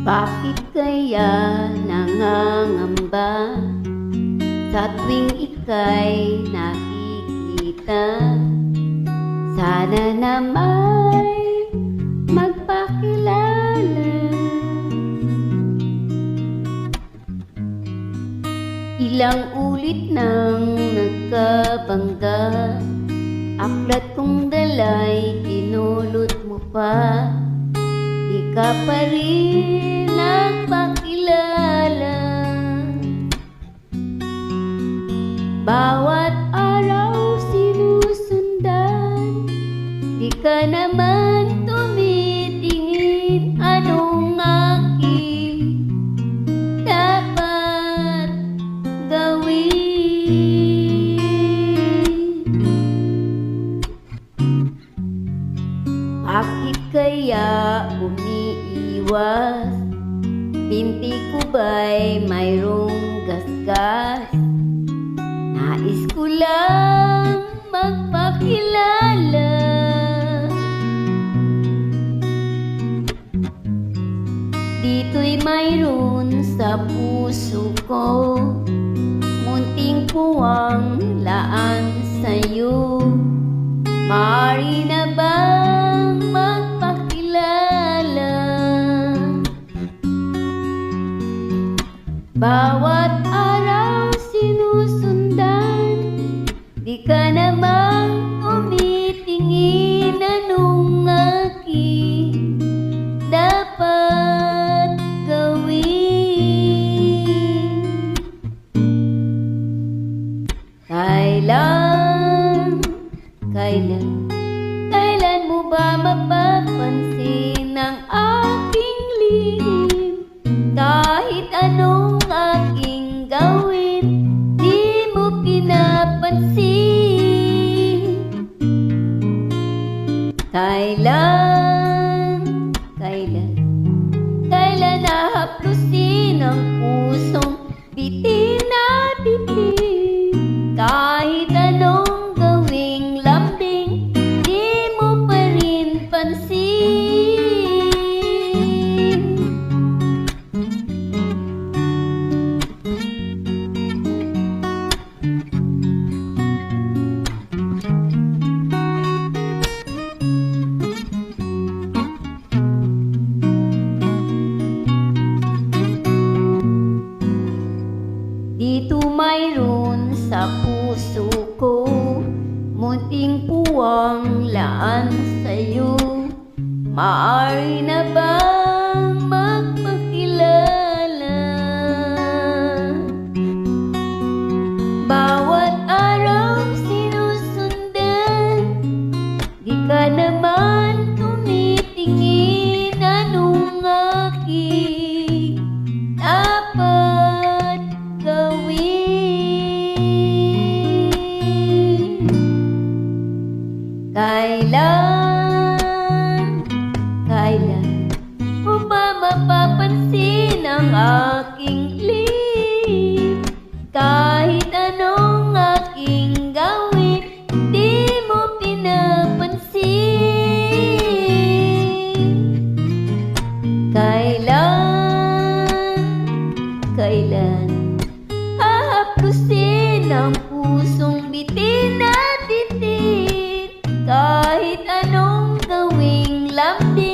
Bakit kaya nangangamba sa tuwing ika'y nakikita? Sana nama'y magpakilala. Ilang ulit nang nagkabangga, aklat kong dala'y tinulot mo pa. Di ka pa rin nagpakilala. Bawat araw sinusundan, di ka naman tumitingin. Anong aking dapat gawin? Bakit kaya umiiwas? Binti ko ba'y mayroong gasgas? Nais ko lang magpakilala. Dito'y mayroon sa puso ko, munting puwang laan sa'yo. Maaari na bang magpakilala? Bawat araw sinusundan, di ka namang tumitingin. Anong aking dapat gawin? Kailan mo ba mapapansin ang aking lihim? Kahit anong aking gawin, di mo pinapansin. Kailan nahaplusin ang pusong bitin na bitin? Kahit anong gawing lambing, di mo pa rin pansin. Dito mayroon sa puso ko, munting puwang laan sa'yo. Maaari na bang magpakilala? Bawat araw sinusundan, di ka naman tumitingin. Anong aking dapat gawin? Kailan mo ba mapapansin ang aking lihim? Kahit anong aking gawin, di mo pinapansin. Kailan hahaplusin ang pusong bitin na bitin? Kahit anong gawing lambing,